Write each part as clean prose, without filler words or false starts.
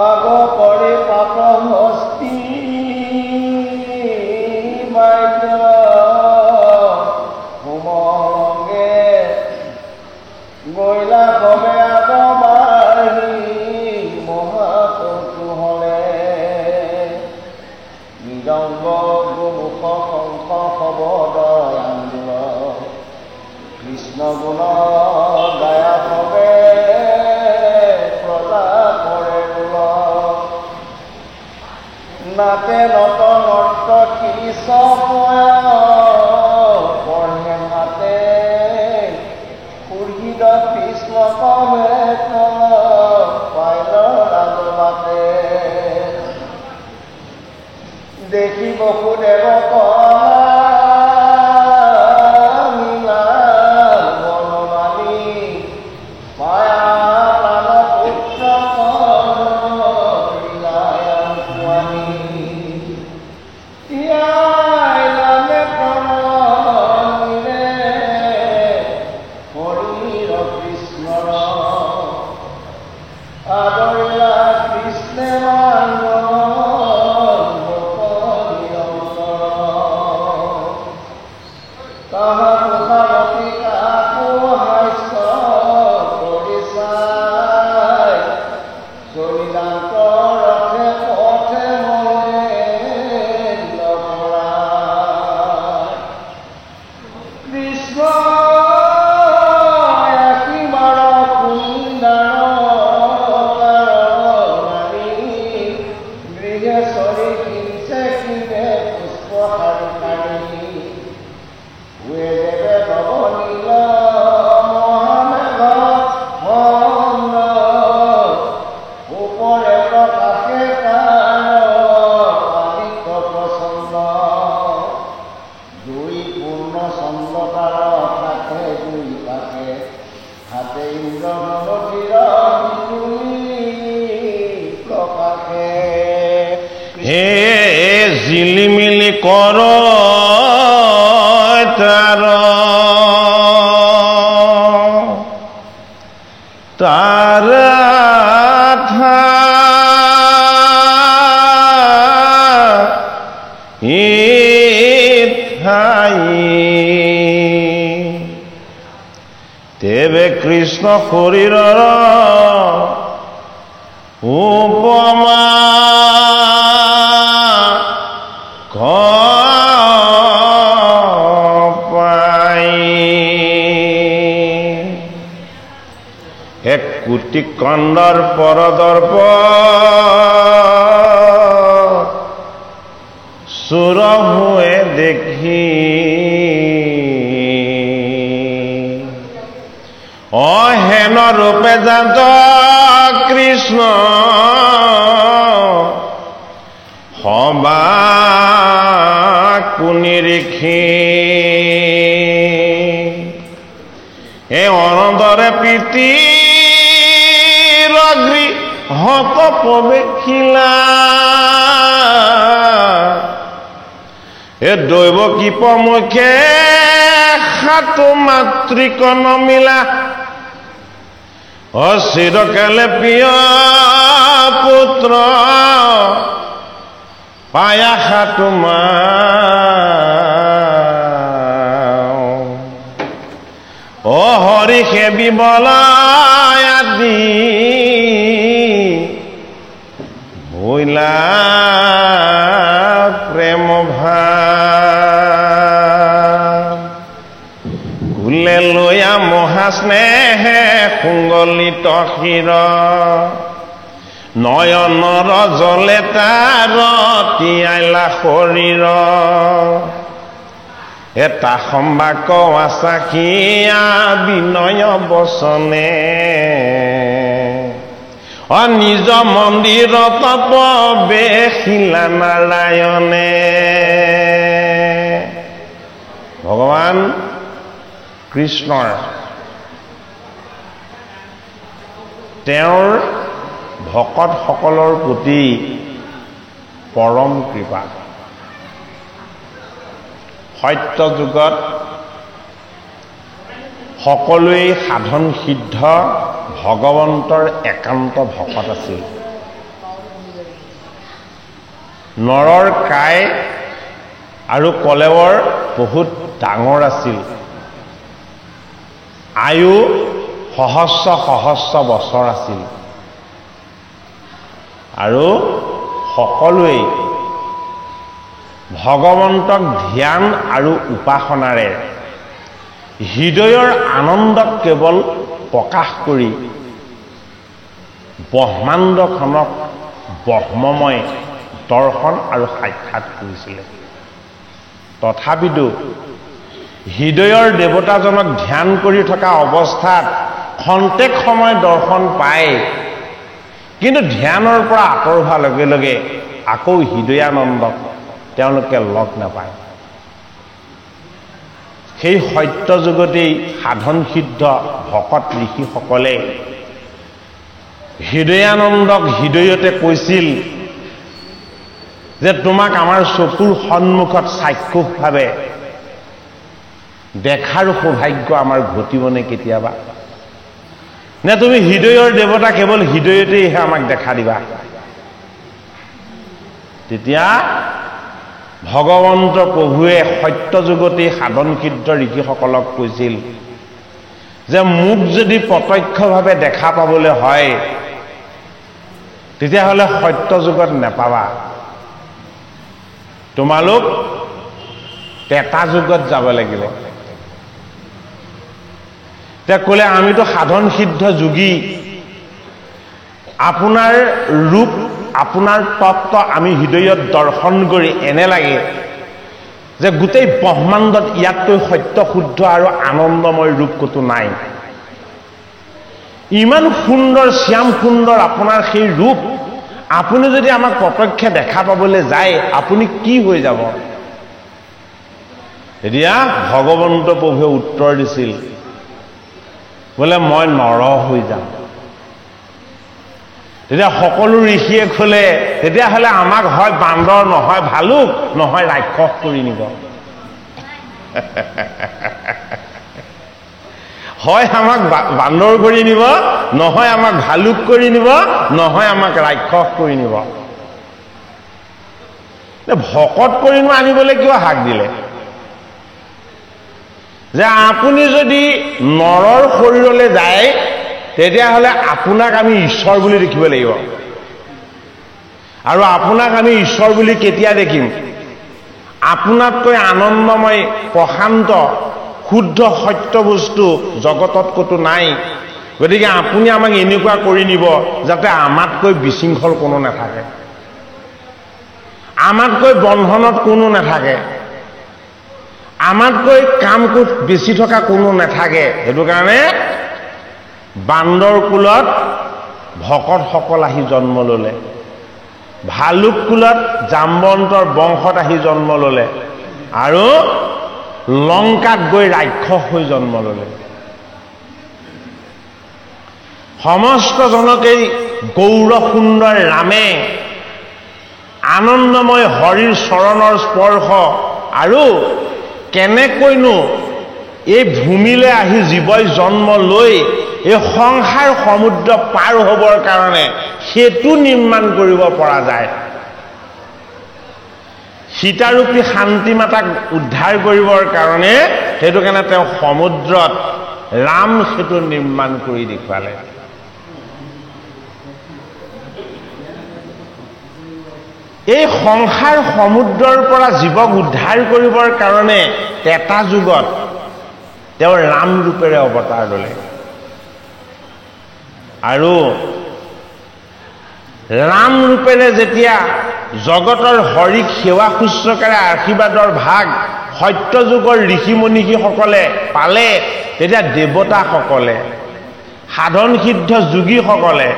আগ করে পাপ হস্তি হোমরঙ্গে গইলা কবে আগ বাহি মহাকৌতূহলে মৃদঙ্গ গোমুখ শঙ্খ শবদয় আন্দোলন কৃষ্ণ গুণ গায়া কবে প্ৰজা কৰে নাতে নত নৰ্তকী পঢ়ে মাতে সুহৃদ কৃষ্ণ কমে পাইল ৰাজবাতে দেখি বসুদেৱ মিলা বনমালী মায়া প্ৰাণ পুত্ৰ আদৰিলা কৃষ্ণে তাহা মুখামতি কাকো হাস্য কৰিছাই চৰিদান্ত ৰথে পথে মনে লভৰাই কৃষ্ণ জিলিমিলি কর তার তেবে কৃষ্ণ শরীরর উপমা এক কোটি কণ্ডর পরদর্প সুর হুয়ে দেখি অহেন রূপে যাত কৃষ্ণ হবা কুনিরিখি এ অনন্তরে প্রীতি হত পবেখিলা এ দৈব কৃপ মুখে হাতু মাতৃক নমিলা অচিরকালে প্রিয় পুত্র পায়া হাতু মা ও হরি সেবি বলায়াদি ভইলা প্রেম ভাব কুলে লয়া মহাস্নেহে কুঙ্গলিত শিৰ নয়নৰ জলে তাৰ তিয়াইলা শৰীৰ এটা সম্বাক আচাকিয়া বিনয় বচনে নিজ মন্দিৰত প্ৰৱেশিলা নাৰায়ণে ভগৱান কৃষ্ণৰ তেওঁৰ ভকতসকলৰ প্ৰতি পৰম কৃপা সত্য যুগত সকলোৱে সাধন সিদ্ধ ভগৱন্তৰ একান্ত ভকত আছিল। নৰৰ কায় আৰু কলেৱৰ বহুত ডাঙৰ আছিল। আয়ু সহস্ৰ সহস্ৰ বছৰ আছিল আৰু সকলোৱেই ভগৱন্তক ধ্যান আৰু উপাসনাৰে হৃদয়ৰ আনন্দক কেৱল প্ৰকাশ কৰি ব্ৰহ্মাণ্ডখনক ব্ৰহ্মময় দৰ্শন আৰু সাক্ষাৎ কৰিছিলে। তথাপিতো হৃদয়ৰ দেৱতাজনক ধ্যান কৰি থকা অৱস্থাত খন্তেক সময় দৰ্শন পায়, কিন্তু ধ্যানৰ পৰা আঁতৰ হোৱাৰ লগে লগে আকৌ হৃদয়ানন্দক তেওঁলোকে লগ নাপায়। সেই সত্য যুগতেই সাধন সিদ্ধ ভকত ঋষিসকলে হৃদয়ানন্দক হৃদয়তে কৈছিল যে তোমাক আমাৰ চকুৰ সন্মুখত চাক্ষুষভাৱে দেখাৰ সৌভাগ্য আমাৰ ঘটিবনে কেতিয়াবা? নে তুমি হৃদয়ৰ দেৱতা কেৱল হৃদয়তেইহে আমাক দেখা দিবা? তেতিয়া ভগৱন্ত প্ৰভুৱে সত্য যুগতেই সাধন সিদ্ধ ঋষিসকলক কৈছিল যে মোক যদি প্ৰত্যক্ষভাৱে দেখা পাবলৈ হয় তেতিয়াহ'লে সত্য যুগত নেপাবা, তোমালোক তেতা যুগত যাব লাগিব। এতিয়া ক'লে আমিতো সাধন সিদ্ধ যোগী, আপোনাৰ ৰূপ আপোনাৰ তত্ত্ব আমি হৃদয়ত দৰ্শন কৰি এনে লাগে যে গোটেই ব্ৰহ্মাণ্ডত ইয়াতকৈ সত্য শুদ্ধ আৰু আনন্দময় ৰূপ ক'তো নাই। ইমান সুন্দৰ শ্যাম সুন্দৰ আপোনাৰ সেই ৰূপ, আপুনি যদি আমাক প্ৰত্যক্ষে দেখা পাবলৈ যায় আপুনি কি হৈ যাব? এতিয়া ভগৱন্ত প্ৰভুৱে উত্তৰ দিছিল, বোলে মই নৰ হৈ যাম। তেতিয়া সকলো ঋষিয়ে ক'লে তেতিয়াহ'লে আমাক হয় বান্দৰ, নহয় ভালুক, নহয় ৰাক্ষস কৰি নিব। হয় আমাক বান্দৰ কৰি নিব, নহয় আমাক ভালুক কৰি নিব, নহয় আমাক ৰাক্ষস কৰি নিব। ভকত কৰিনো আনিবলৈ কিয় হাক দিলে? যে আপুনি যদি নৰৰ শৰীৰলৈ যায় তেতিয়াহ'লে আপোনাক আমি ঈশ্বৰ বুলি দেখিব লাগিব। আৰু আপোনাক আমি ঈশ্বৰ বুলি কেতিয়া দেখিম? আপোনাতকৈ আনন্দময় প্ৰশান্ত শুদ্ধ সত্য বস্তু জগতত ক'তো নাই। গতিকে আপুনি আমাক এনেকুৱা কৰি নিব যাতে আমাতকৈ বিশৃংখল কোনো নাথাকে, আমাতকৈ বন্ধনত কোনো নাথাকে, আমাতকৈ কাম কোট বেছি থকা কোনো নাথাকে। সেইটো কাৰণে বান্দৰ কুলত ভকতসকল আহি জন্ম ল'লে, ভালুক কুলত জাম্বন্তৰ বংশত আহি জন্ম ল'লে, আৰু লংকাত গৈ ৰাক্ষস হৈ জন্ম ল'লে। সমস্ত জনকেই গৌৰ সুন্দৰ ৰামে আনন্দময় হৰিৰ চৰণৰ স্পৰ্শ আৰু কেনেকৈনো এই ভূমিলৈ আহি জীৱই জন্ম লৈ এই সংসাৰ সমুদ্ৰ পাৰ হ'বৰ কাৰণে সেতু নিৰ্মাণ কৰিব পৰা যায়। সীতাৰূপী শান্তি মাতাক উদ্ধাৰ কৰিবৰ কাৰণে সেইটো কাৰণে তেওঁ সমুদ্ৰত ৰাম সেতু নিৰ্মাণ কৰি দেখুৱালে। এই সংসাৰ সমুদ্ৰৰ পৰা জীৱক উদ্ধাৰ কৰিবৰ কাৰণে তেতা যুগত তেওঁ ৰাম ৰূপেৰে অৱতাৰ ল'লে। আৰু ৰাম ৰূপেৰে যেতিয়া জগতৰ হৰিক সেৱা শুশ্ৰূষাৰে আশীৰ্বাদৰ ভাগ সত্য যুগৰ ঋষি মনীষীসকলে পালে, তেতিয়া দেৱতাসকলে, সাধন সিদ্ধ যোগীসকলে,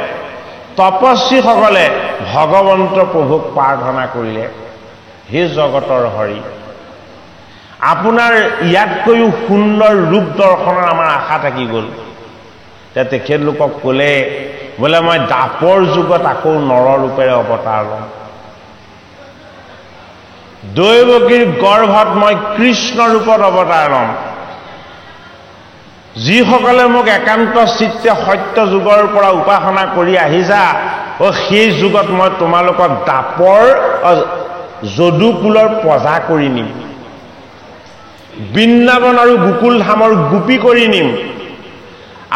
তপস্বীসকলে ভগৱন্ত প্ৰভুক প্ৰাৰ্থনা কৰিলে, হে জগতৰ হৰি, আপোনাৰ ইয়াতকৈও সুন্দৰ ৰূপ দৰ্শনৰ আমাৰ আশা থাকি গ'ল। তেখেতলোকক ক'লে, বোলে মই দাপৰ যুগত আকৌ নৰ ৰূপেৰে অৱতাৰ ল'ম, দৈৱকীৰ গৰ্ভত মই কৃষ্ণ ৰূপত অৱতাৰ ল'ম, যিসকলে মোক একান্ত চিত্তে সত্য যুগৰ পৰা উপাসনা কৰি আহিছা, সেই যুগত মই তোমালোকক দাপৰ যদুকুলৰ প্ৰজা কৰি নিম, বৃন্দাবন আৰু গোকুল ধামৰ গোপী কৰি নিম,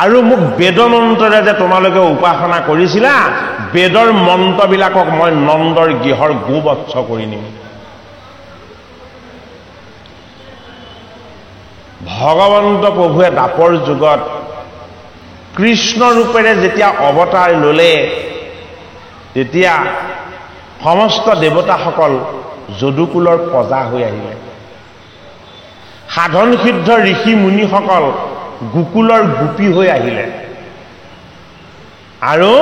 আৰু মোক বেদ মন্ত্ৰৰে যে তোমালোকে উপাসনা কৰিছিলা, বেদৰ মন্ত্ৰবিলাকক মই নন্দৰ গৃহৰ গোবৎস কৰি নিম। ভগৱন্ত প্ৰভুৱে দাপৰ যুগত কৃষ্ণ ৰূপেৰে যেতিয়া অৱতাৰ ল'লে, তেতিয়া সমস্ত দেৱতাসকল যদুকুলৰ প্ৰজা হৈ আহিলে। সাধন সিদ্ধ ঋষি মুনিসকল গোকুলৰ গোপী হৈ আহিলে, আৰু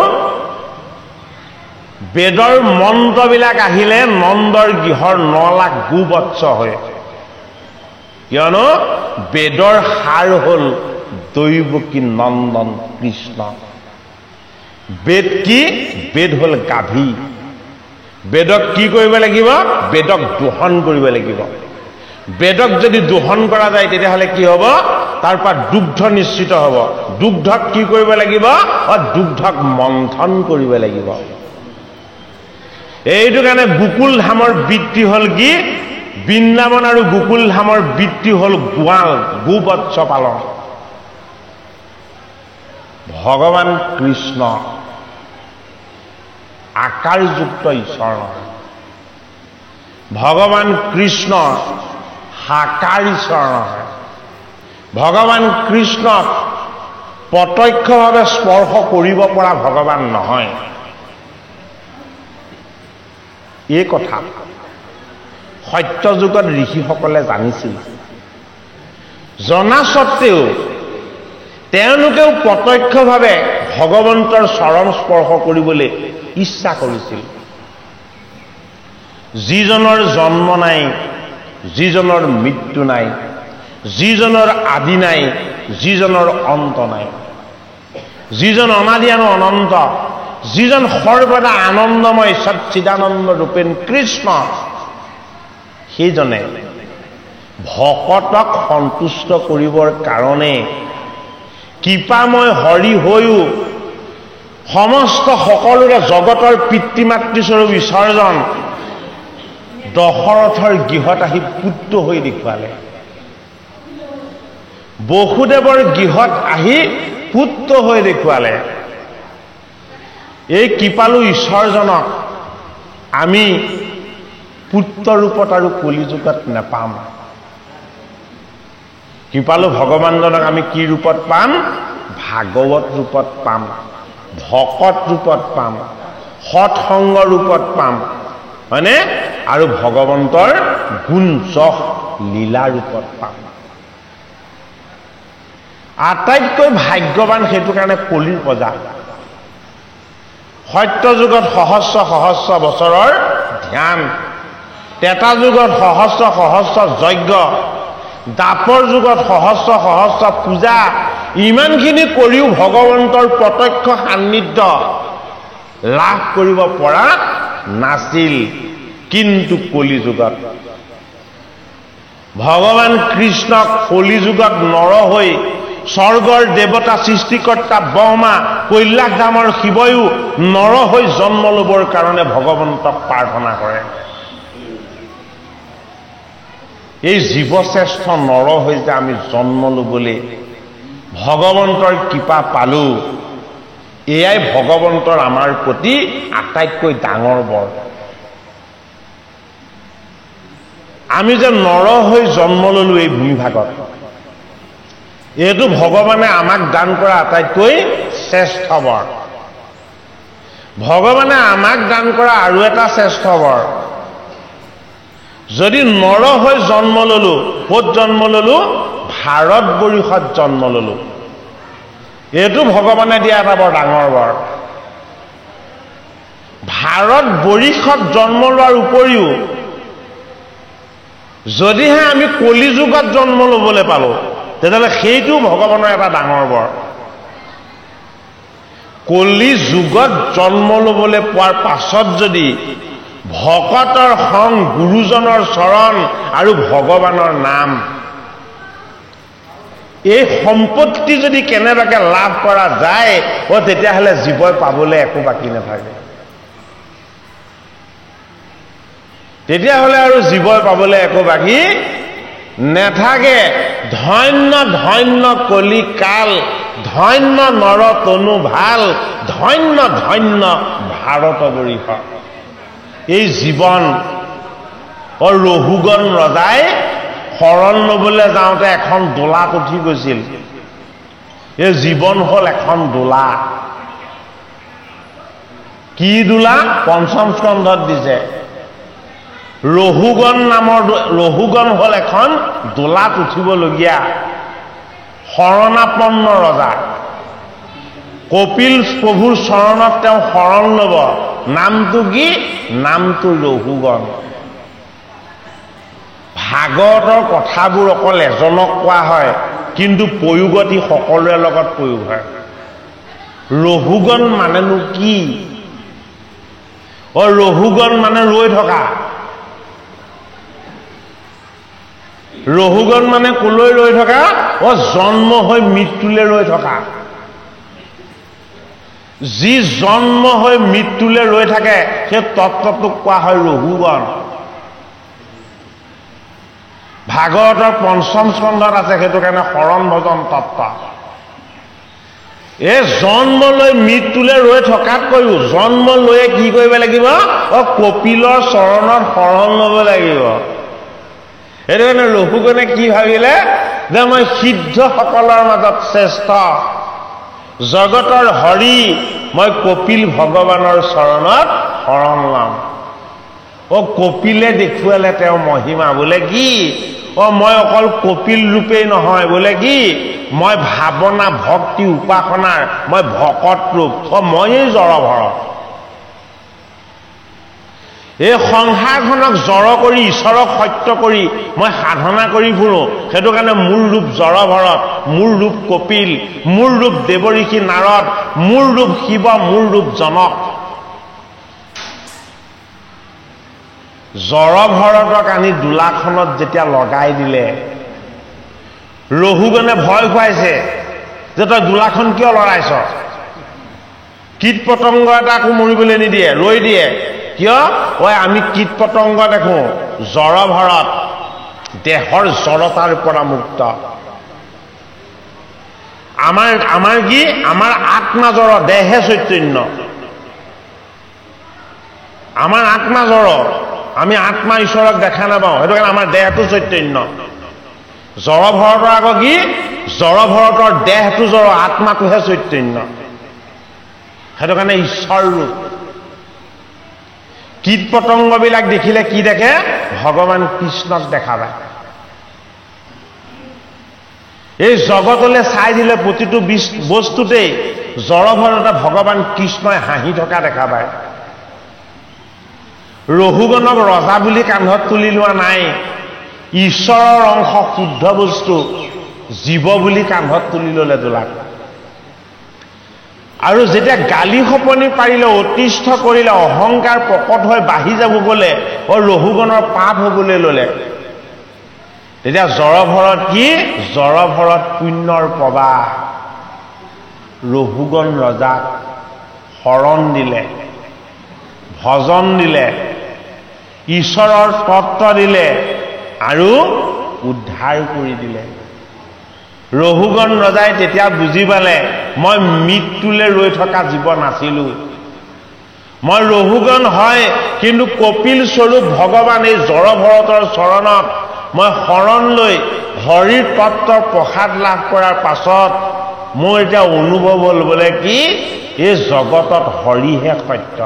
বেদৰ মন্ত্ৰবিলাক আহিলে নন্দৰ গৃহৰ 9 লাখ গোবৎস হয়। কিয়নো বেদৰ সাৰ হ'ল দৈৱকী নন্দন কৃষ্ণ। বেদ কি? বেদ হ'ল গাভী। বেদক কি কৰিব লাগিব? বেদক দোহন কৰিব লাগিব। বেদক যদি দোহন কৰা যায় তেতিয়াহ'লে কি হ'ব? তাৰ পৰা দুগ্ধ নিশ্চিত হ'ব। দুগ্ধক কি কৰিব লাগিব? দুগ্ধক মন্থন কৰিব লাগিব। এইটো কাৰণে গোকুল ধামৰ বৃত্তি হ'ল কি? বৃন্দাবন আৰু গোকুল ধামৰ বৃত্তি হ'ল গোৱাল, গোবৎস পালন। ভগৱান কৃষ্ণ আকাৰযুক্ত ঈশ্বৰ নহয়, ভগৱান কৃষ্ণ সাকাৰ ঈশ্বৰ নহয়, ভগৱান কৃষ্ণক প্ৰত্যক্ষভাৱে স্পৰ্শ কৰিব পৰা ভগৱান নহয়। এই কথা সত্য যুগত ঋষিসকলে জানিছিল, জনা স্বত্বেও তেওঁলোকেও প্ৰত্যক্ষভাৱে ভগৱন্তৰ চৰণ স্পৰ্শ কৰিবলৈ ইচ্ছা কৰিছিল। যিজনৰ জন্ম নাই, যিজনৰ মৃত্যু নাই, যিজনৰ আদি নাই, যিজনৰ অন্ত নাই, যিজন অনাদি আৰু অনন্ত, যিজন সৰ্বদা আনন্দময় সচ্চিদানন্দ ৰূপেণ কৃষ্ণ, সেইজনে ভকতক সন্তুষ্ট কৰিবৰ কাৰণে কৃপাময় হৰি হৈও সমস্ত সকলোৰে জগতৰ পিতৃ মাতৃস্বৰূপ ঈশ্বৰজন দশৰথৰ গৃহত আহি পুত্ৰ হৈ দেখুৱালে। বসুদেৱৰ গৃহত আহি পুত্ৰ হৈ দেখুৱালে। এই কৃপালু ঈশ্বৰজনক আমি পুত্ৰ ৰূপত আৰু কলিযুগত নেপাম। কৃপালু ভগৱানজনক আমি কি ৰূপত পাম? ভাগৱত ৰূপত পাম, ভকত ৰূপত পাম, সৎসংগ ৰূপত পাম, হয়নে? আৰু ভগৱন্তৰ গুণ যশ লীলা ৰূপত পাম। আটাইতকৈ ভাগ্যৱান সেইটো কাৰণে কলিৰ প্ৰজা। সত্য যুগত সহস্ৰ সহস্ৰ বছৰৰ ধ্যান, ত্ৰেতা যুগত সহস্ৰ সহস্ৰ যজ্ঞ, দাপৰ যুগত সহস্ৰ সহস্ৰ পূজা, ইমানখিনি কৰিও ভগৱন্তৰ প্ৰত্যক্ষ সান্নিধ্য লাভ কৰিব পৰা নাছিল। কিন্তু কলিযুগত ভগৱান কৃষ্ণক কলিযুগত নৰ হৈ স্বৰ্গৰ দেৱতা সৃষ্টিকৰ্তা ব্ৰহ্মা, কৈলাশ ধামৰ শিৱয়ো নৰ হৈ জন্ম ল'বৰ কাৰণে ভগৱন্তক প্ৰাৰ্থনা কৰে। এই জীৱশ্ৰেষ্ঠ নৰ হৈ যে আমি জন্ম ল'বলৈ ভগৱন্তৰ কৃপা পালো, এয়াই ভগৱন্তৰ আমাৰ প্ৰতি আটাইতকৈ ডাঙৰ বৰ। আমি যে নৰ হৈ জন্ম ল'লো এই ভূমিভাগত, এইটো ভগৱানে আমাক দান কৰা আটাইতকৈ শ্ৰেষ্ঠ বৰ। ভগৱানে আমাক দান কৰা আৰু এটা শ্ৰেষ্ঠ বৰ, যদি নৰ হৈ জন্ম ল'লো, ক'ত জন্ম ল'লো? ভাৰতবৰ্ষত জন্ম ল'লো। এইটো ভগৱানে দিয়া এটা বৰ ডাঙৰ বৰ। ভাৰতবৰ্ষত জন্ম লোৱাৰ উপৰিও যদিহে আমি কলিযুগত জন্ম ল'বলৈ পালো, তেতিয়াহ'লে সেইটো ভগৱানৰ এটা ডাঙৰ বৰ। কলিযুগত জন্ম ল'বলৈ পোৱাৰ পাছত যদি ভকতৰ সং, গুৰুজনৰ চৰণ আৰু ভগৱানৰ নাম এই সম্পত্তি যদি কেনেবাকে লাভ কৰা যায় তেতিয়াহ'লে জীৱই পাবলৈ একো বাকী নাথাকে। তেতিয়াহ'লে আৰু জীৱই পাবলৈ একো বাকী নেথাকে। ধন্য ধন্য কলি কাল, ধন্য নৰ তনু ভাল, ধন্য ধন্য ভাৰতবৰ্ষ। এই জীৱন ৰহুগণ ৰজাই শৰণ ল'বলৈ যাওঁতে এখন দোলাত উঠি গৈছিল। এই জীৱন হ'ল এখন দোলা। কি দোলা? পঞ্চম স্কন্ধত দিছে। ৰহুগণ হ'ল এখন দোলাত উঠিবলগীয়া শৰণাপন্ন ৰজা। কপিল প্ৰভুৰ চৰণত তেওঁ শৰণ ল'ব। নামটো কি? নামটো ৰহুগণ। ভাগৱতৰ কথাবোৰ অকল এজনক কোৱা হয়, কিন্তু প্ৰয়োগত ই সকলোৰে লগত প্ৰয়োগ হয়। ৰহুগণ মানেনো কি? ৰহুগণ মানে ৰৈ থকা। ৰহুগণ মানে কলৈ ৰৈ থকা? জন্ম হৈ মৃত্যুলৈ ৰৈ থকা। যি জন্ম হৈ মৃত্যুলৈ ৰৈ থাকে সেই তত্ত্বটোক কোৱা হয় ৰহুগণ। ভাগৱতৰ পঞ্চম স্কন্ধত আছে, সেইটো কাৰণে শৰণ ভজন তত্ত্ব। এই জন্ম লৈ মৃত্যুলৈ ৰৈ থকাতকৈও জন্ম লৈয়ে কি কৰিব লাগিব? কপিলৰ চৰণত শৰণ ল'ব লাগিব। সেইটো কাৰণে ৰহুগণে কি ভাবিলে যে মই সিদ্ধসকলৰ মাজত শ্ৰেষ্ঠ, জগতৰ হৰি, মই কপিল ভগৱানৰ চৰণত শৰণ ল'ম। কপিলে দেখুৱালে তেওঁৰ মহিমা। বোলে কি? মই অকল কপিল ৰূপেই নহয়, বোলে কি? মই ভাৱনা ভক্তি উপাসনাৰ মই ভকত ৰূপ। ময়েই জড়ভৰত। এই সংসাৰখনক জড় কৰি ঈশ্বৰক সত্য কৰি মই সাধনা কৰি ফুৰো। সেইটো কাৰণে মোৰ ৰূপ জড়ভৰত, মোৰ ৰূপ কপিল, মোৰ ৰূপ দেৱঋষি নাৰদ, মোৰ ৰূপ শিৱ, মোৰ ৰূপ জনক। জড়ভৰতক আনি দোলাখনত যেতিয়া লগাই দিলে, ৰহুগণে ভয় খুৱাইছে যে তই দোলাখন কিয় লৰাইছ? কীট পতংগ এটাকো মৰিবলৈ নিদিয়ে, ৰৈ দিয়ে। কিয়? আমি কীট পতংগ দেখো। জড়ভৰত, দেহৰ জড়তাৰ পৰা মুক্ত। আমাৰ কি? আমাৰ আত্মা জড়, দেহে চৈতন্য। আমাৰ আত্মা জড়, আমি আত্মা ঈশ্বৰক দেখা নাপাওঁ। সেইটো কাৰণে আমাৰ দেহটো চৈতন্য। জড়ভৰতৰ আকৌ কি? জড়ভৰতৰ দেহটো জড়, আত্মাটোহে চৈতন্য। সেইটো কাৰণে ঈশ্বৰ ৰূপ। কীট পতংগবিলাক দেখিলে কি দেখে? ভগৱান কৃষ্ণক দেখা পায়। এই জগতলৈ চাই দিলে প্ৰতিটো বস্তুতেই জড়ভৰতে ভগৱান কৃষ্ণই হাঁহি থকা দেখা পায়। ৰহুগণক ৰজা বুলি কান্ধত তুলি লোৱা নাই। ঈশ্বৰৰ অংশ, শুদ্ধ বস্তু, জীৱ বুলি কান্ধত তুলি ল'লে দোলাক। আৰু যেতিয়া গালি সপনি পাৰিলে, অতিষ্ঠ কৰিলে, অহংকাৰ প্ৰকট হৈ বাঢ়ি যাব গ'লে, ৰহুগণৰ পাপ হ'বলৈ ল'লে, তেতিয়া জড়ভৰত কি? জড়ভৰত পুণ্যৰ প্ৰবাহ। ৰহুগণ ৰজাক শৰণ দিলে, ভজন দিলে, ঈশ্বৰৰ তত্ত্ব দিলে আৰু উদ্ধাৰ কৰি দিলে। ৰহুগণ ৰজাই তেতিয়া বুজি পালে, মই মৃত্যুলৈ ৰৈ থকা জীৱ নাছিলো। মই ৰহুগণ হয়, কিন্তু কপিল স্বৰূপ ভগৱান এই জড়ভৰতৰ চৰণত মই শৰণ লৈ হৰিৰ তত্ত্বৰ প্ৰসাদ লাভ কৰাৰ পাছত মোৰ এতিয়া অনুভৱ হ'ল বোলে কি? এই জগতত হৰিহে সত্য।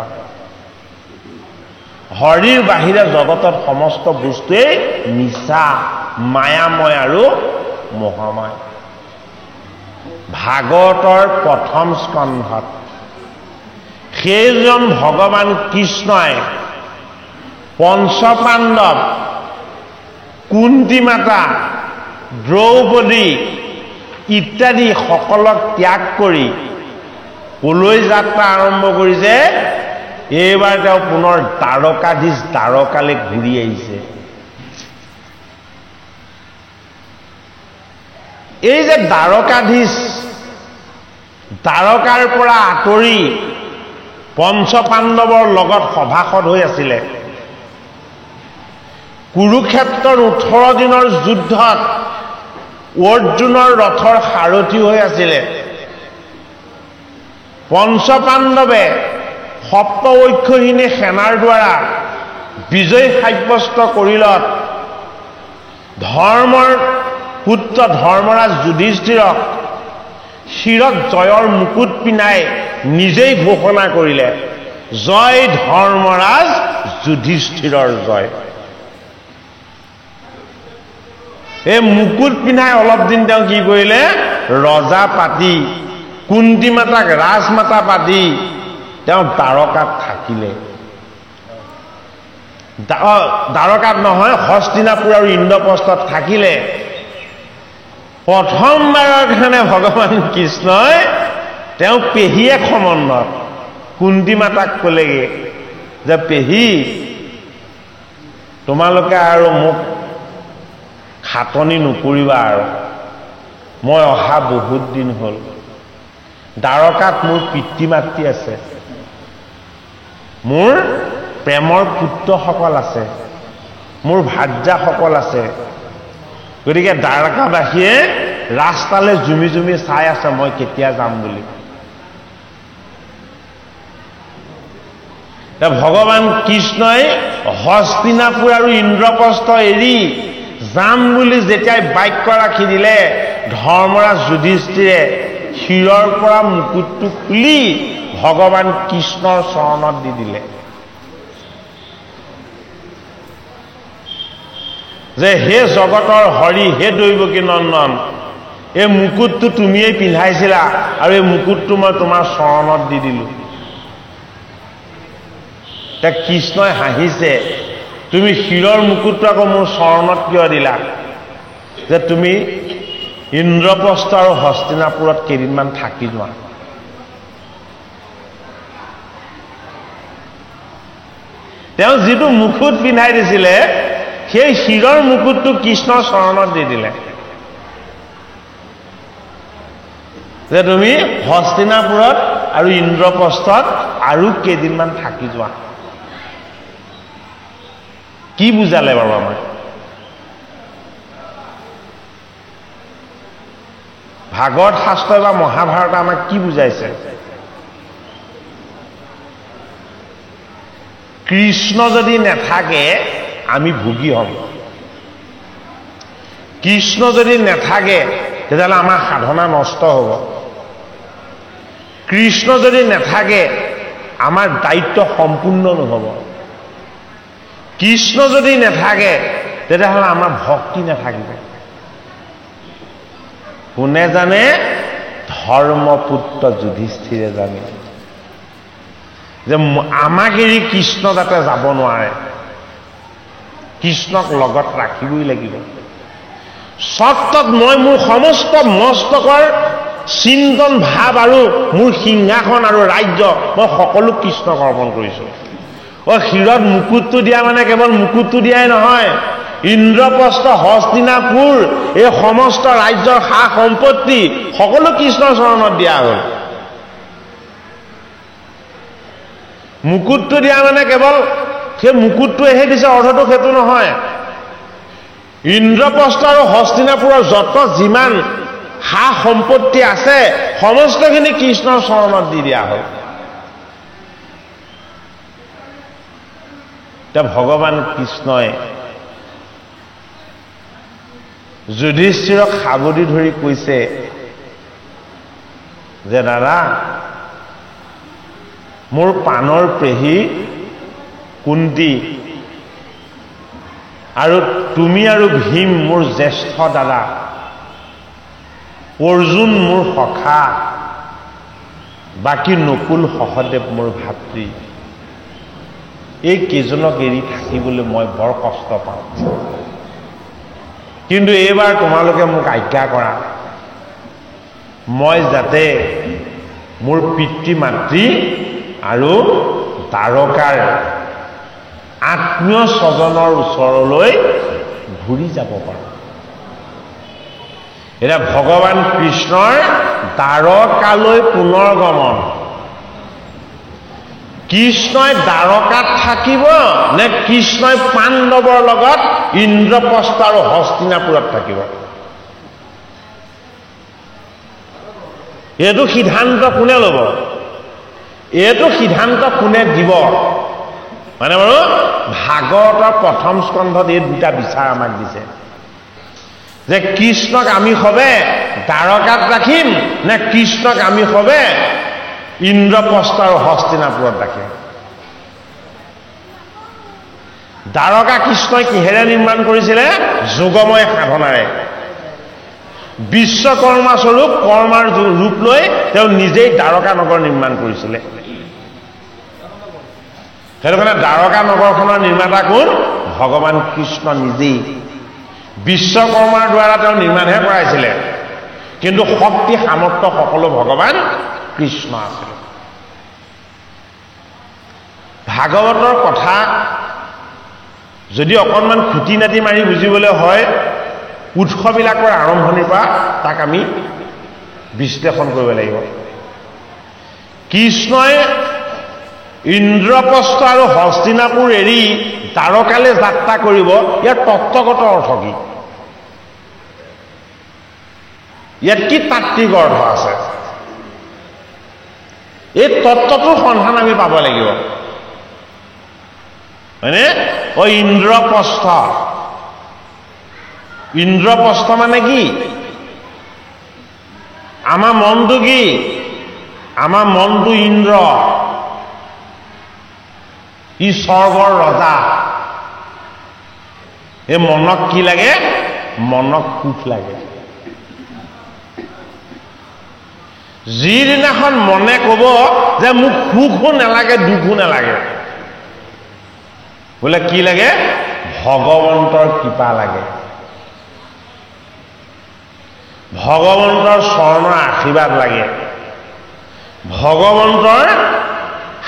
হৰিৰ বাহিৰে জগতত সমস্ত বস্তুৱেই মিছা, মায়াময় আৰু মোহময়। ভাগৱতৰ প্ৰথম স্কন্ধত সেইজন ভগৱান কৃষ্ণই পঞ্চপাণ্ডৱ, কুন্তি মাতা, দ্ৰৌপদী ইত্যাদি সকলক ত্যাগ কৰি কলৈ যাত্ৰা আৰম্ভ কৰিছে? এইবাৰ তেওঁ পুনৰ দ্বাৰকাধীশ দ্বাৰকালৈ ঘূৰি আহিছে। এই যে দ্বাৰকাধীশ দ্বাৰকাৰ পৰা আঁতৰি পঞ্চপাণ্ডৱৰ লগত সভাসদ হৈ আছিলে কুৰুক্ষেত্ৰৰ 18 দিনৰ যুদ্ধত অৰ্জুনৰ ৰথৰ সাৰথী হৈ আছিলে পঞ্চপাণ্ডৱে সপ্তঐক্যহীনী সেনাৰ দ্বাৰা বিজয় সাব্যস্ত কৰিলত ধৰ্মৰ পুত্ৰ ধৰ্মৰাজ যুধিষ্ঠিৰক শিৰত জয়ৰ মুকুট পিন্ধাই নিজেই ঘোষণা কৰিলে জয় ধৰ্মৰাজ যুধিষ্ঠিৰৰ জয় এই মুকুট পিন্ধাই অলপ দিন তেওঁ কি কৰিলে ৰজা পাতি কুন্তি মাতাক ৰাজমাতা পাতি তেওঁ দ্বাৰকাত থাকিলে দ্বাৰকাত নহয় হস্তিনাপুৰ আৰু ইন্দ্ৰপ্ৰস্থত থাকিলে প্ৰথমবাৰৰ কাৰণে ভগৱান কৃষ্ণই তেওঁ পেহীয়েক সম্বন্ধত কুন্তি মাতাক ক'লেগে যে পেহী তোমালোকে আৰু মোক খাটনি নকৰিবা আৰু মই অহা বহুত দিন হ'ল দ্বাৰকাত মোৰ পিতৃ মাতৃ আছে মোৰ প্ৰেমৰ পুত্ৰসকল আছে মোৰ ভাৰ্যাসকল আছে গতিকে দ্বাৰকাবাসীয়ে ৰাস্তালৈ জুমি জুমি চাই আছে মই কেতিয়া যাম বুলি ভগৱান কৃষ্ণই হস্তিনাপুৰ আৰু ইন্দ্ৰপ্ৰস্থ এৰি যাম বুলি যেতিয়াই বাক্য ৰাখি দিলে ধৰ্মৰাজ যুধিষ্ঠিৰে শিৰৰ পৰা মুকুটটো খুলি ভগৱান কৃষ্ণৰ চৰণত দি দিলে যে হে জগতৰ হৰি হে দৈৱকী নন্দন এই মুকুটটো তুমিয়েই পিন্ধাইছিলা আৰু এই মুকুটটো মই তোমাৰ চৰণত দি দিলো তে কৃষ্ণই হাঁহিছে তুমি শিৰৰ মুকুটটো আকৌ মোৰ চৰণত কিয় দিলা যে তুমি ইন্দ্ৰপ্ৰস্থ আৰু হস্তিনাপুৰত কেইদিনমান থাকি যোৱা তেওঁ যিটো মুকুট পিন্ধাই দিছিলে সেই শিৰৰ মুকুটটো কৃষ্ণৰ চৰণত দি দিলে যে তুমি হস্তিনাপুৰত আৰু ইন্দ্ৰপ্ৰস্থত আৰু কেইদিনমান থাকি যোৱা কি বুজালে বাৰু আমাক ভাগৱত শাস্ত্ৰ বা মহাভাৰত আমাক কি বুজাইছে কৃষ্ণ যদি নাথাকে আমি ভোগী হম কৃষ্ণ যদি নাথাকে তেতিয়াহ'লে আমাৰ সাধনা নষ্ট হ'ব কৃষ্ণ যদি নাথাকে আমাৰ দায়িত্ব সম্পূৰ্ণ নহ'ব কৃষ্ণ যদি নাথাকে তেতিয়াহ'লে আমাৰ ভক্তি নাথাকিব কোনে জানে ধৰ্মপুত্ৰ যুধিষ্ঠিৰে জানে যে আমাক এৰি কৃষ্ণ যাতে যাব নোৱাৰে কৃষ্ণক লগত ৰাখিবই লাগিব সত্যত মই মোৰ সমস্ত মস্তকৰ চিন্তন ভাৱ আৰু মোৰ সিংহাসন আৰু ৰাজ্য মই সকলো কৃষ্ণক অৰ্পণ কৰিছোঁ শিৰত মুকুটটো দিয়া মানে কেৱল মুকুটটো দিয়াই নহয় ইন্দ্ৰপ্ৰস্থ হস্তিনাপুৰ এই সমস্ত ৰাজ্যৰ সা সম্পত্তি সকলো কৃষ্ণৰ চৰণত দিয়া হ'ল মুকুটটো দিয়া মানে কেৱল সেই মুকুটটোহে দিছে অৰ্থটো সেইটো নহয় ইন্দ্ৰপ্ৰস্থ আৰু হস্তিনাপুৰৰ যত যিমান সা সম্পত্তি আছে সমস্তখিনি কৃষ্ণৰ চৰণত দি দিয়া হ'ল ভগৱান কৃষ্ণই যুধিষ্ঠিৰক সাৱধি ধৰি কৈছে যে দাদা মোৰ পানৰ পেহী কুন্তি আৰু তুমি আৰু ভীম মোৰ জ্যেষ্ঠ দাদা অৰ্জুন মোৰ সখা বাকী নকুল সহদেৱ মোৰ ভাতৃ এই কেইজনক এৰি থাকিবলৈ মই বৰ কষ্ট পাওঁ কিন্তু এইবাৰ তোমালোকে মোক আজ্ঞা কৰা মই যাতে মোৰ পিতৃ মাতৃ আৰু দ্বাৰকাৰ আত্মীয় স্বজনৰ ওচৰলৈ ঘূৰি যাব পাৰোঁ এতিয়া ভগৱান কৃষ্ণৰ দ্বাৰকালৈ পুনৰ গমন। কৃষ্ণই দ্বাৰকাত থাকিব নে কৃষ্ণই পাণ্ডৱৰ লগত ইন্দ্ৰপ্ৰস্থ আৰু হস্তিনাপুৰত থাকিব? এইটো সিদ্ধান্ত কোনে ল'ব? এইটো সিদ্ধান্ত কোনে দিব? মানে বাৰু ভাগৱতৰ প্ৰথম স্কন্ধত এই দুটা বিচাৰ আমাক দিছে যে কৃষ্ণক আমি সবে দ্বাৰকাত ৰাখিম নে কৃষ্ণক আমি সবে ইন্দ্ৰপ্ৰস্থ আৰু হস্তিনাপুৰত ৰাখিম। দ্বাৰকা কৃষ্ণই কিহেৰে নিৰ্মাণ কৰিছিলে? যোগময় সাধনাৰে। বিশ্বকৰ্মা স্বৰূপ কৰ্মাৰ ৰূপ লৈ তেওঁ নিজেই দ্বাৰকা নগৰ নিৰ্মাণ কৰিছিলে। সেইটো কাৰণে দ্বাৰকা নগৰখনৰ নিৰ্মাতা কোন? ভগৱান কৃষ্ণ নিজেই। বিশ্বকৰ্মাৰ দ্বাৰা তেওঁ নিৰ্মাণহে কৰাইছিলে, কিন্তু শক্তি সামৰ্থ্য সকলো ভগৱান কৃষ্ণ আছিল। ভাগৱতৰ কথা যদি অকণমান খুটি নাটি মাৰি বুজিবলৈ হয়, উৎসবিলাকৰ আৰম্ভণিৰ পৰা তাক আমি বিশ্লেষণ কৰিব লাগিব। কৃষ্ণই ইন্দ্ৰপ্ৰস্থ আৰু হস্তিনাপুৰ এৰি দ্বাৰকালৈ যাত্ৰা কৰিব, ইয়াৰ তত্ত্বগত অৰ্থ কি? ইয়াত কি তাত্ত্বিক অৰ্থ আছে? এই তত্ত্বটোৰ সন্ধান আমি পাব লাগিব, হয়নে? ইন্দ্ৰপ্ৰস্থ, ইন্দ্ৰপ্ৰস্থ মানে কি? আমাৰ মনটো কি? আমাৰ মনটো ইন্দ্ৰ, ই স্বৰ্গৰ ৰজা। এই মনক কি লাগে? মনক সুখ লাগে। যিদিনাখন মনে কব যে মোক সুখো নালাগে দুখো নালাগে, বোলে কি লাগে? ভগৱন্তৰ কৃপা লাগে, ভগৱন্তৰ চৰণৰ আশীৰ্বাদ লাগে, ভগৱন্তৰ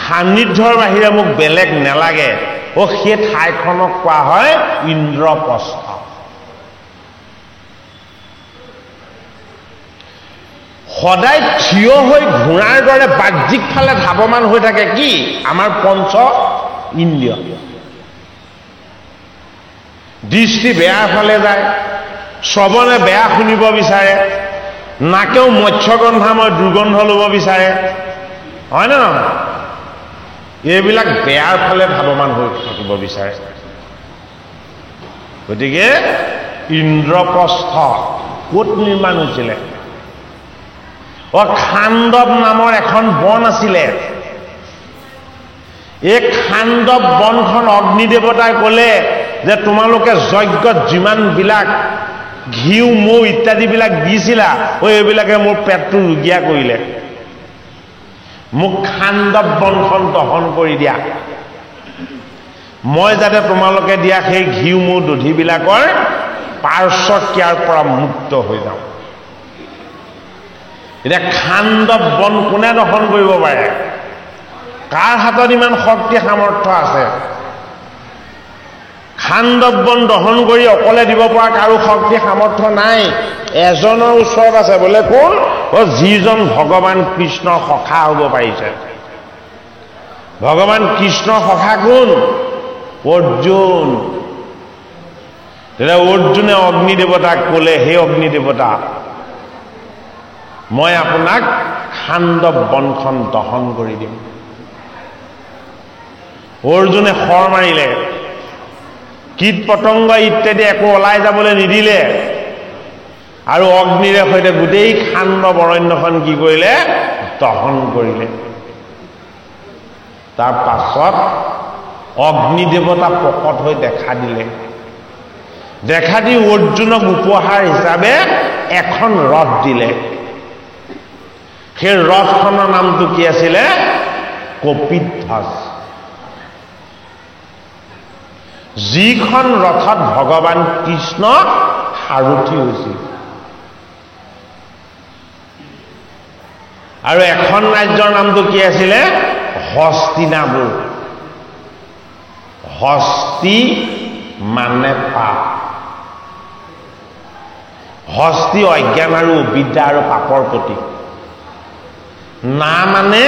সান্নিধ্যৰ বাহিৰে মোক বেলেগ নালাগে, সেই ঠাইখনক কোৱা হয় ইন্দ্ৰপ্ৰস্থ। সদায় থিয় হৈ ঘোঁৰাৰ দৰে বাহ্যিক ফালে ধাৱমান হৈ থাকে কি? আমাৰ পঞ্চ ইন্দ্ৰিয়। দৃষ্টি বেয়াৰ ফালে যায়, শ্ৰৱণে বেয়া শুনিব বিচাৰে, নাকেও মৎস্যগন্ধাময় দুৰ্গন্ধ ল'ব বিচাৰে, হয় নে নহয়? এইবিলাক বেয়াৰ ফালে ধাৱমান হৈ থাকিব বিচাৰে। গতিকে ইন্দ্ৰপ্ৰস্থ ক'ত নিৰ্মাণ হৈছিলে? খাণ্ডৱ নামৰ এখন বন আছিলে। এই খাণ্ডৱ বনখন অগ্নিদেৱতাই ক'লে যে তোমালোকে যজ্ঞত যিমানবিলাক ঘিউ মৌ ইত্যাদিবিলাক দিছিলা, এইবিলাকে মোৰ পেটটো ৰুগীয়া কৰিলে, মোক খাণ্ডৱ বনখন দহন কৰি দিয়া, মই যাতে তোমালোকে দিয়া সেই ঘিউ মৌ দধিবিলাকৰ পাৰ্শ্বক্ৰিয়াৰ পৰা মুক্ত হৈ যাওঁ। এতিয়া খাণ্ডৱ বন কোনে দহন কৰিব পাৰে? কাৰ হাতত ইমান শক্তি সামৰ্থ্য আছে? খাণ্ডৱ বন দহন কৰি অকলে দিব পৰা কাৰো শক্তি সামৰ্থ্য নাই। এজনৰ ওচৰত আছে, বোলে কোন? যিজন ভগৱান কৃষ্ণৰ সখা হ'ব পাৰিছে। ভগৱান কৃষ্ণৰ সখা কোন? অৰ্জুন। তেতিয়া অৰ্জুনে অগ্নিদেৱতাক ক'লে, হে অগ্নিদেৱতা, মই আপোনাক খাণ্ডৱ বনখন দহন কৰি দিম। অৰ্জুনে শৰ মাৰিলে, কীট পতংগ ইত্যাদি একো ওলাই যাবলৈ নিদিলে, আৰু অগ্নিৰে সৈতে গোটেই খাণ্ডৱ অৰণ্যখন কি কৰিলে? দহন কৰিলে। তাৰ পাছত অগ্নিদেৱতা প্ৰকট হৈ দেখা দিলে। দেখা দি অৰ্জুনক উপহাৰ হিচাপে এখন ৰথ দিলে। সেই ৰথখনৰ নামটো কি আছিলে? কপিধ্বজ। যিখন ৰথত ভগৱান কৃষ্ণ সাৰথি হৈছিল। আৰু এখন ৰাজ্যৰ নামটো কি আছিলে? হস্তিনাপুৰ। হস্তি মানে পাপ, হস্তি অজ্ঞান আৰু অবিদ্যা আৰু পাপৰ প্ৰতীক। না মানে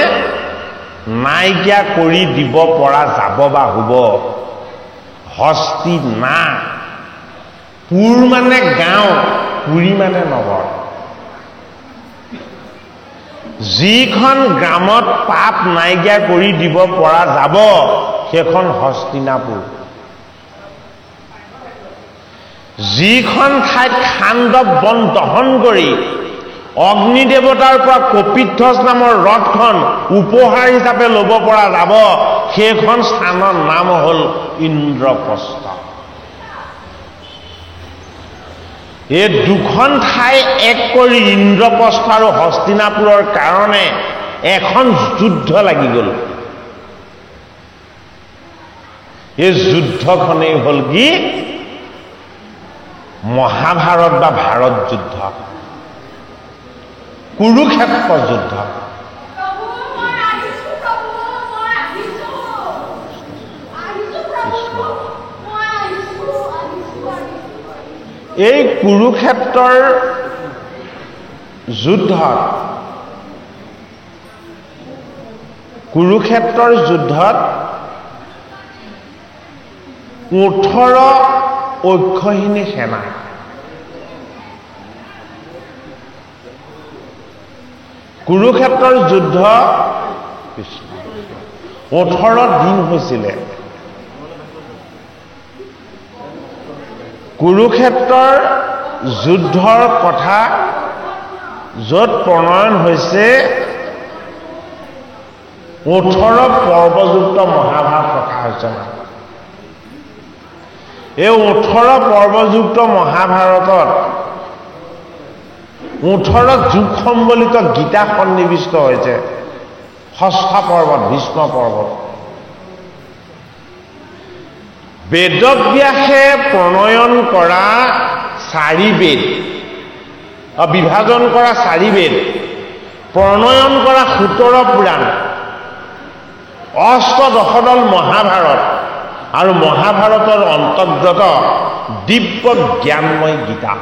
নাইকিয়া কৰি দিব পৰা যাব বা হ'ব। হস্তি না। পুৰ মানে গাঁও, পুৰী মানে নগৰ। যিখন গ্ৰামত পাপ নাইকিয়া কৰি দিব পৰা যাব সেইখন হস্তিনাপুৰ। যিখন ঠাইত খাণ্ডৱ বন দহন কৰি অগ্নিদেৱতাৰ পৰা কপিধ্বজ নামৰ ৰথখন উপহাৰ হিচাপে ল'ব পৰা যাব সেইখন স্থানৰ নাম হ'ল ইন্দ্ৰপ্ৰস্থ। এই দুখন ঠাই এক কৰি ইন্দ্ৰপ্ৰস্থ আৰু হস্তিনাপুৰৰ কাৰণে এখন যুদ্ধ লাগি গ'ল। এই যুদ্ধখনেই হ'ল কি মহাভাৰত বা ভাৰত যুদ্ধ, কুৰুক্ষেত্ৰ যুদ্ধ। এই কুৰুক্ষেত্ৰৰ যুদ্ধত 18 অক্ষহীনী সেনা, কুৰুক্ষেত্ৰৰ যুদ্ধ 18 দিন হৈছিলে। কুৰুক্ষেত্ৰৰ যুদ্ধৰ কথা য'ত প্ৰণয়ন হৈছে 18 পৰ্বযুক্ত মহাভাৰত ৰখা হৈছে। এই 18 পৰ্বযুক্ত মহাভাৰতত 18 যুগ সম্বলিত গীতা সন্নিৱিষ্ট হৈছে। ষষ্ঠ পৰ্বত ভীষ্ম পৰ্বত। বেদব্যাসে প্ৰণয়ন কৰা 4 বেদ, বিভাজন কৰা 4 বেদ, প্ৰণয়ন কৰা 17 পুৰাণ, অষ্টদশদল মহাভাৰত আৰু মহাভাৰতৰ অন্তৰ্গত দিব্য জ্ঞানময় গীতা।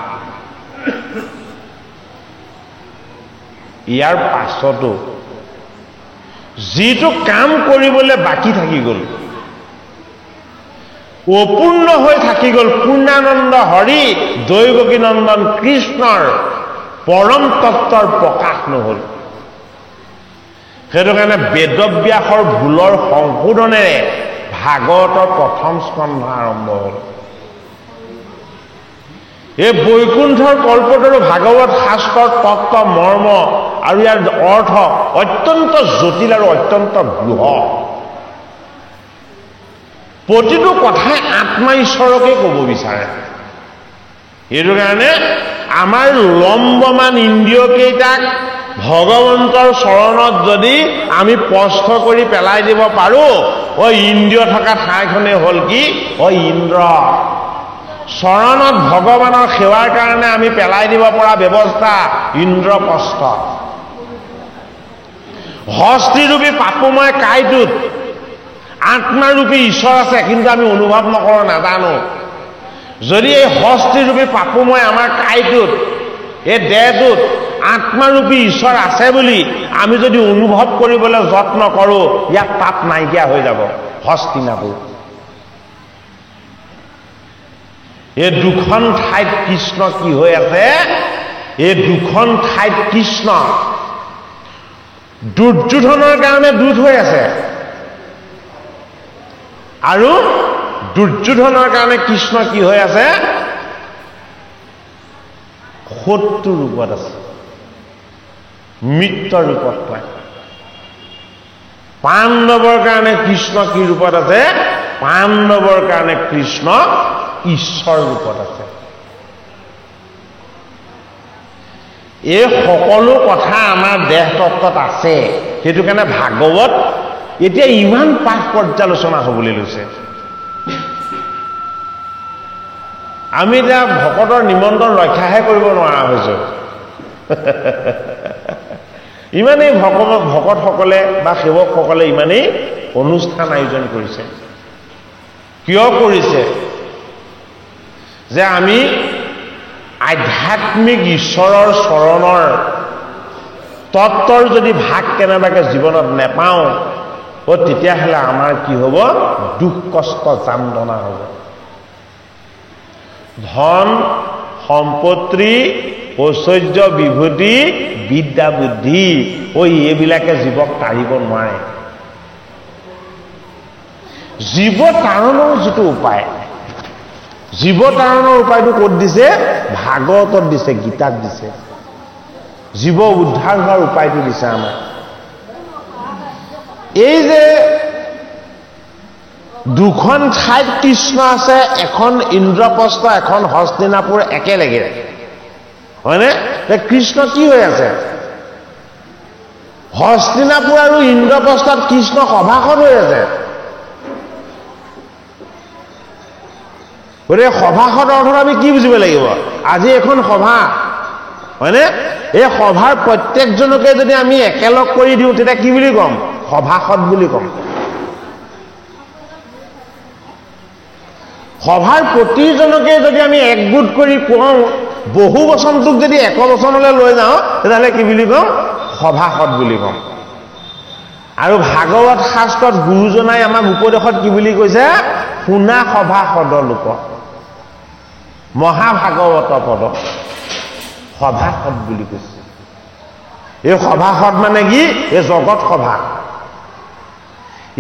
ইয়াৰ পাছতো যিটো কাম কৰিবলৈ বাকী থাকি গ'ল, অপূৰ্ণ হৈ থাকি গ'ল, পূৰ্ণানন্দ হৰি দৈৱকী নন্দন কৃষ্ণৰ পৰম তত্ত্বৰ প্ৰকাশ নহ'ল। সেইটো কাৰণে বেদব্যাসৰ ভুলৰ সংশোধনেৰে ভাগৱতৰ প্ৰথম স্কন্ধ আৰম্ভ হ'ল। এই বৈকুণ্ঠৰ কল্পতৰু ভাগৱত শাস্ত্ৰৰ তত্ত্ব মৰ্ম আৰু ইয়াৰ অৰ্থ অত্যন্ত জটিল আৰু অত্যন্ত বৃহৎ। প্ৰতিটো কথাই আত্মা ঈশ্বৰকে ক'ব বিচাৰে। সেইটো কাৰণে আমাৰ লম্বমান ইন্দ্ৰিয়কেইটাক ভগৱন্তৰ চৰণত যদি আমি স্পষ্ট কৰি পেলাই দিব পাৰোঁ, ইন্দ্ৰিয় থকা ঠাইখনেই হ'ল কি ইন্দ্ৰ। চৰণত ভগৱানৰ সেৱাৰ কাৰণে আমি পেলাই দিব পৰা ব্যৱস্থা ইন্দ্ৰপ্ৰস্থ। হস্তিৰূপী পাপুময় কাইটোত আত্মাৰূপী ঈশ্বৰ আছে, কিন্তু আমি অনুভৱ নকৰোঁ, নাজানো। যদি এই হস্তিৰূপী পাপুময় আমাৰ কাইটোত, এই দেহটোত আত্মাৰূপী ঈশ্বৰ আছে বুলি আমি যদি অনুভৱ কৰিবলৈ যত্ন কৰোঁ, ইয়াত পাপ নাইকিয়া হৈ যাব। হস্তিনাপুৰ এই দুখন ঠাইত কৃষ্ণ কি হৈ আছে? এই দুখন ঠাইত কৃষ্ণ দুৰ্যোধনৰ কাৰণে দূত হৈ আছে, আৰু দুৰ্যোধনৰ কাৰণে কৃষ্ণ কি হৈ আছে? শত্ৰু ৰূপত আছে, মিত্ৰ ৰূপত নাই। পাণ্ডৱৰ কাৰণে কৃষ্ণ কি ৰূপত আছে? পাণ্ডৱৰ কাৰণে কৃষ্ণ ঈশ্বৰ ৰূপত আছে। এই সকলো কথা আমাৰ দেহ তত্ত্বত আছে। সেইটো কাৰণে ভাগৱত এতিয়া ইমান পাঠ পৰ্যালোচনা হ'বলৈ লৈছে। আমি এতিয়া ভকতৰ নিমন্ত্ৰণ ৰক্ষাহে কৰিব নোৱাৰা হৈছোঁ। ইমানেই ভকতসকলে বা সেৱকসকলে ইমানেই অনুষ্ঠান আয়োজন কৰিছে। কিয় কৰিছে? যে আমি আধ্যাত্মিক ঈশ্বৰৰ চৰণৰ তত্ত্বৰ যদি ভাগ কেনেবাকৈ জীৱনত নেপাওঁ তেতিয়াহ'লে আমাৰ কি হ'ব? দুখ কষ্ট যান্ত্ৰণা হ'ব। ধন সম্পত্তি ঐশ্বৰ্য বিভূতি বিদ্যা বুদ্ধি এইবিলাকে জীৱক তাৰিব নোৱাৰে। জীৱ তাৰণৰ যিটো উপায়, জীৱ তাৰণৰ উপায়টো ক'ত দিছে? ভাগৱতত দিছে, গীতাত দিছে। জীৱ উদ্ধাৰ হোৱাৰ উপায়টো দিছে আমাক। এই যে দুখন ঠাইত কৃষ্ণ আছে, এখন ইন্দ্ৰপ্ৰস্থ, এখন হস্তিনাপুৰ একেলগে, হয়নে? কৃষ্ণ কি হৈ আছে? হস্তিনাপুৰ আৰু ইন্দ্ৰপ্ৰস্থত কৃষ্ণ সভাসদ হৈ আছে। গতিকে সভাসদ অৰ্থত আমি কি বুজিব লাগিব? আজি এখন সভা, হয়নে? এই সভাৰ প্ৰত্যেকজনকে যদি আমি একেলগ কৰি দিওঁ তেতিয়া কি বুলি ক'ম? সভাসদ বুলি ক'ম। সভাৰ প্ৰতিজনকে যদি আমি একগোট কৰি কওঁ, বহু বচনটোক যদি এক বচনলৈ লৈ যাওঁ তেতিয়াহ'লে কি বুলি ক'ম? সভাসদ বুলি ক'ম। আৰু ভাগৱত শাস্ত্ৰত গুৰুজনাই আমাক উপদেশত কি বুলি কৈছে? শুনা সভাসদ লোক, মহাভাগৱত পদ সভাসদ বুলি কৈছে। এই সভাসদ মানে কি? এই জগত সভা।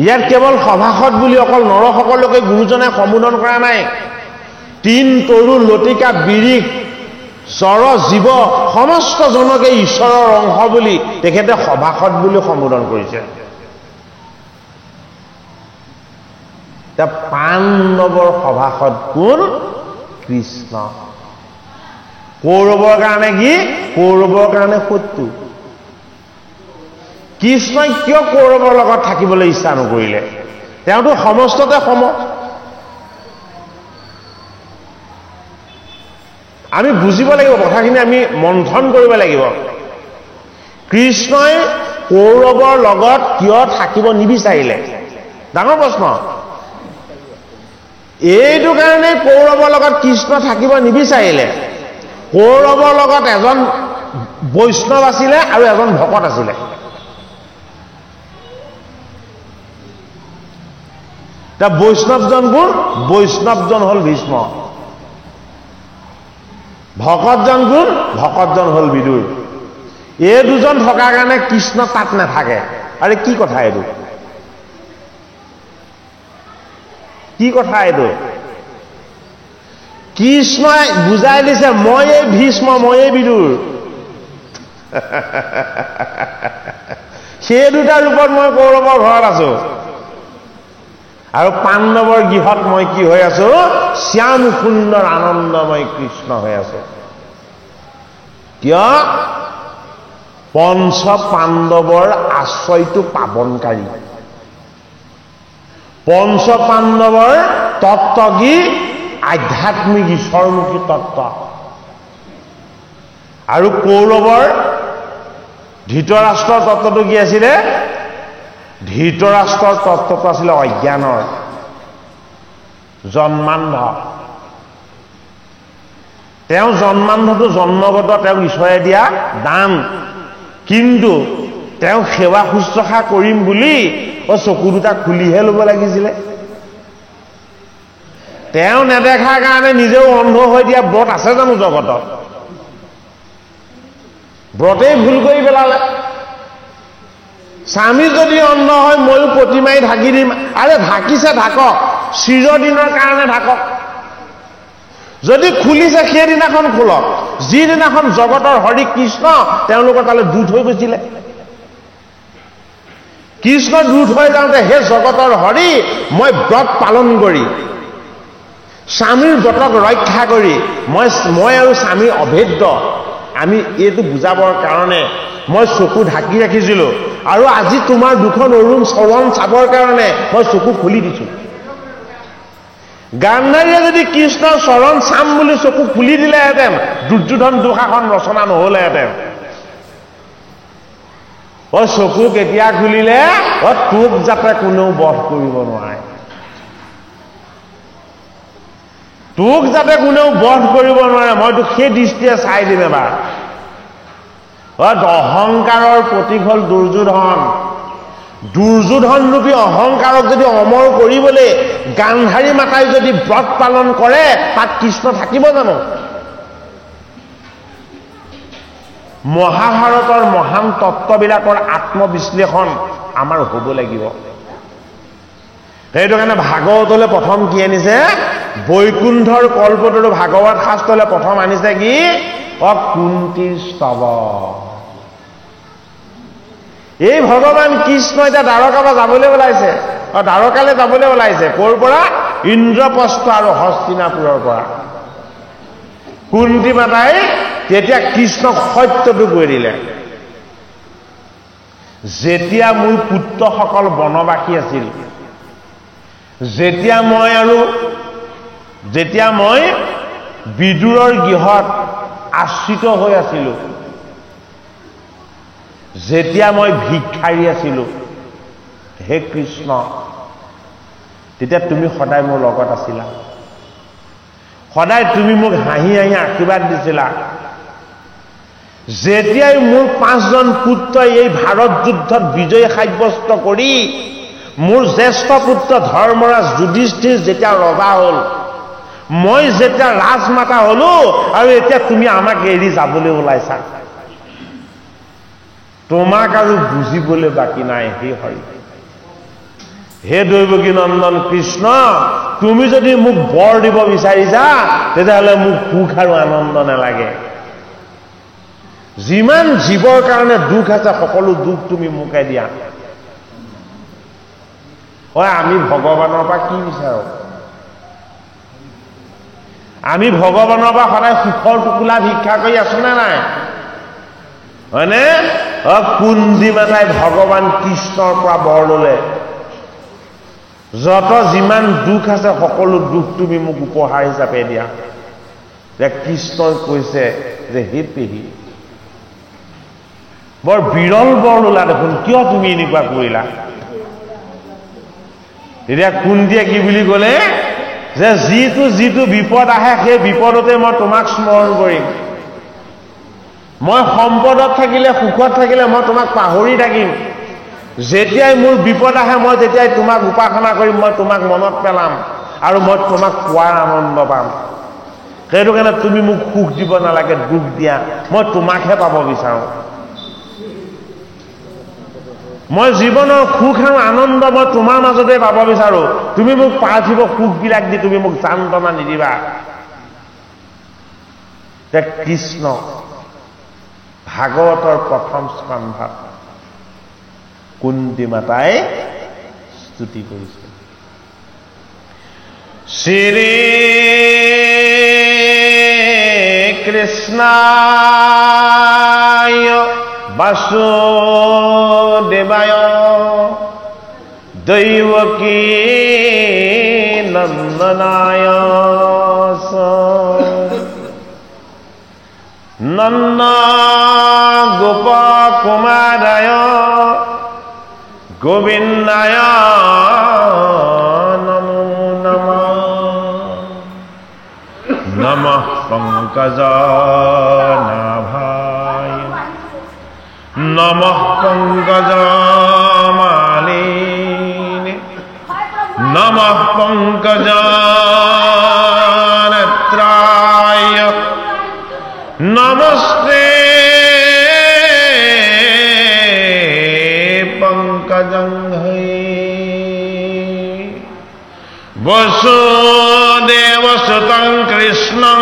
ইয়াত কেৱল সভাসদ বুলি অকল নৰসকলকে গুৰুজনে সম্বোধন কৰা নাই। তিন তৰু লতিকা বিৰিখ চৰ জীৱ সমস্ত জনকে ঈশ্বৰৰ অংশ বুলি তেখেতে সভাসদ বুলি সম্বোধন কৰিছে। পাণ্ডৱৰ সভাসদ কোন? কৃষ্ণ। কৌৰৱৰ কাৰণে কি? কৌৰৱৰ কাৰণে শত্ৰু। কৃষ্ণই কিয় কৌৰৱৰ লগত থাকিবলৈ ইচ্ছা নকৰিলে? তেওঁতো সমস্ততে সম। আমি বুজিব লাগিব কথাখিনি, আমি মন্থন কৰিব লাগিব। কৃষ্ণই কৌৰৱৰ লগত কিয় থাকিব নিবিচাৰিলে? ডাঙৰ প্ৰশ্ন। এইটো কাৰণে কৌৰৱৰ লগত কৃষ্ণ থাকিব নিবিচাৰিলে। কৌৰৱৰ লগত এজন বৈষ্ণৱ আছিলে আৰু এজন ভকত আছিলে। বৈষ্ণৱজন কোন? বৈষ্ণৱজন হ'ল ভীষ্ম। ভকতজন কোন? ভকতজন হ'ল বিদুৰ। এই দুজন থকাৰ কাৰণে কৃষ্ণ তাত নাথাকে। আৰে কি কথা এইটো? কি কথা এইটো? কৃষ্ণই বুজাই দিছে, মই এই ভীষ্ম, মই এই বিদুৰ। সেই দুটা ৰূপত মই কৌৰৱৰ ঘৰত আছো, আৰু পাণ্ডৱৰ গৃহত মই কি হৈ আছো? শ্যাম সুন্দৰ আনন্দময় কৃষ্ণ হৈ আছো। কিয়? পঞ্চ পাণ্ডৱৰ আশ্ৰয়টো পাবনকাৰী। পঞ্চ পাণ্ডৱৰ তত্ত্ব কি? আধ্যাত্মিক ঈশ্বৰমুখী তত্ত্ব। আৰু কৌৰৱৰ ধৃতৰাষ্ট্ৰৰ তত্ত্বটো কি আছিলে? ধৃতৰাষ্ট্ৰৰ তত্ত্বটো আছিলে অজ্ঞানৰ, জন্মান্ধ। তেওঁ জন্মান্ধটো জন্মগত, তেওঁক ঈশ্বৰে দিয়া দান। কিন্তু তেওঁ সেৱা শুশ্ৰূষা কৰিম বুলি চকু দুটা খুলিহে ল'ব লাগিছিলে। তেওঁ নেদেখাৰ কাৰণে নিজেও অন্ধ হৈ দিয়া ব্ৰত আছে জানো জগতত? ব্ৰতেই ভুল কৰি পেলালে। স্বামী যদি অন্ধ হয়, ময়ো প্ৰতিমাই ঢাকি দিম। আৰে ঢাকিছে ঢাকক, চিৰদিনৰ কাৰণে ঢাকক। যদি খুলিছে সেইদিনাখন খোলক। যিদিনাখন জগতৰ হৰি কৃষ্ণ তেওঁলোকৰ তালৈ দূত হৈ গৈছিলে। কৃষ্ণ দূত হৈ যাওঁতে সেই জগতৰ হৰি মই ব্ৰত পালন কৰি, স্বামীৰ ব্ৰতক ৰক্ষা কৰি, মই আৰু স্বামীৰ অভেদ্য, আমি এইটো বুজাবৰ কাৰণে মই চকু ঢাকি ৰাখিছিলো। আৰু আজি তোমাৰ দুখন অৰুণ চৰণ চাবৰ কাৰণে মই চকু খুলি দিছো। গান্ধাৰীয়ে যদি কৃষ্ণৰ চৰণ চাম বুলি চকু খুলি দিলেহেঁতেন, দুৰ্যোধন দুঃশাসন ৰচনা নহলেহেঁতেন। চকু কেতিয়া খুলিলে? তোক যাতে কোনেও বধ কৰিব নোৱাৰে। তোক যাতে কোনেও বধ কৰিব নোৱাৰে মই তোক সেই দৃষ্টিৰে চাই দিম এবাৰ। অহংকাৰৰ প্ৰতীক হ'ল দুৰ্যোধন। দুৰ্যোধন ৰূপী অহংকাৰক যদি অমৰ কৰিবলৈ গান্ধাৰী মাতাই যদি ব্ৰত পালন কৰে তাত কৃষ্ণ থাকিব জানো? মহাভাৰতৰ মহান তত্ত্ববিলাকৰ আত্মবিশ্লেষণ আমাৰ হ'ব লাগিব। সেইটো কাৰণে ভাগৱতলৈ প্ৰথম কি আনিছে? বৈকুণ্ঠৰ কল্পতৰু ভাগৱত শাস্ত্ৰলৈ প্ৰথম আনিছে কি? কুন্তীৰ স্তৱ। এই ভগৱান কৃষ্ণ এতিয়া দ্বাৰকালৈ যাবলৈ ওলাইছে, দ্বাৰকালৈ যাবলৈ ওলাইছে। ক'ৰ পৰা? ইন্দ্ৰপ্ৰস্থ আৰু হস্তিনাপুৰৰ পৰা। কুন্তী মাতাই তেতিয়া কৃষ্ণক সত্যটো কৈ দিলে, যেতিয়া মোৰ পুত্ৰসকল বনবাসী আছিল, যেতিয়া মই বিদুৰৰ গৃহত আশ্ৰিত হৈ আছিলো, যেতিয়া মই ভিক্ষাৰী আছিলো, হে কৃষ্ণ তেতিয়া তুমি সদায় মোৰ লগত আছিলা, সদায় তুমি মোক হাঁহি হাঁহি আশীৰ্বাদ দিছিলা। যেতিয়াই মোৰ 5জন পুত্ৰই এই ভাৰত যুদ্ধত বিজয় সাব্যস্ত কৰি মোৰ জ্যেষ্ঠ পুত্ৰ ধৰ্মৰাজ যুধিষ্ঠিৰ যেতিয়া ৰজা হ'ল, মই যেতিয়া ৰাজমাতা হলো, আৰু এতিয়া তুমি আমাক এৰি যাবলৈ ওলাইছা, তোমাক আৰু বুজিবলৈ বাকী নাই। হে হৰি, হে দৈৱকী নন্দন কৃষ্ণ, তুমি যদি মোক বৰ দিব বিচাৰিছা তেতিয়াহ'লে মোক সুখ আৰু আনন্দ নালাগে। যিমান জীৱৰ কাৰণে দুখ আছে সকলো দুখ তুমি মোকে দিয়া। আমি ভগৱানৰ পৰা কি বিচাৰো? আমি ভগৱানৰ পৰা সদায় সুখৰ টোপোলা ভিক্ষা কৰি আছো নে নাই? হয়নে? কুন্তি মাতাই ভগৱান কৃষ্ণৰ পৰা বৰ ল'লে, যত যিমান দুখ আছে সকলো দুখ তুমি মোক উপহাৰ হিচাপে দিয়া। যে কৃষ্ণই কৈছে যে হে পেহী, বৰ বিৰল বৰ ল'লা দেখোন, কিয় তুমি এনেকুৱা কৰিলা? তেতিয়া কুন্তীয়ে কি বুলি ক'লে? যে যিটো বিপদ আহে সেই বিপদতে মই তোমাক স্মৰণ কৰিম। মই সম্পদত থাকিলে, সুখত থাকিলে মই তোমাক পাহৰি থাকিম। যেতিয়াই মোৰ বিপদ আহে মই তেতিয়াই তোমাক উপাসনা কৰিম, মই তোমাক মনত পেলাম আৰু মই তোমাক পোৱাৰ আনন্দ পাম। সেইটো কাৰণে তুমি মোক সুখ দিব নালাগে, দুখ দিয়া, মই তোমাকহে পাব বিচাৰো। মই জীৱনৰ সুখ আৰু আনন্দ মই তোমাৰ মাজতে পাব বিচাৰো। তুমি মোক পাৰ্থিৱ সুখবিলাক দি তুমি মোক যান্ত্ৰণা নিদিবা। কৃষ্ণ ভাগৱতৰ প্ৰথম স্কন্ধত কুন্তি মাতাই স্তুতি কৰিছে। শ্ৰী কৃষ্ণায় বাসুদেবায় দৈৱকী নন্দনায় নন্দ গোপ কুমাৰায় গোবিন্দায় নমো নমঃ। নমঃ পঙ্কজনাভায় নমঃ পঙ্কজমালিনে নমঃ পঙ্কজনেত্রায় নমস্তে পঙ্কজংঘ্রে। বসুদেবসুতং কৃষ্ণং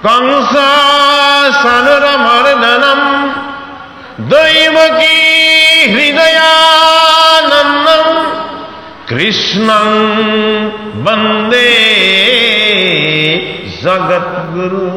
কংসাসনুরমর্দনম দৈবকী হৃদয়ানন্দম কৃষ্ণং বন্দে জগদ্গুরু।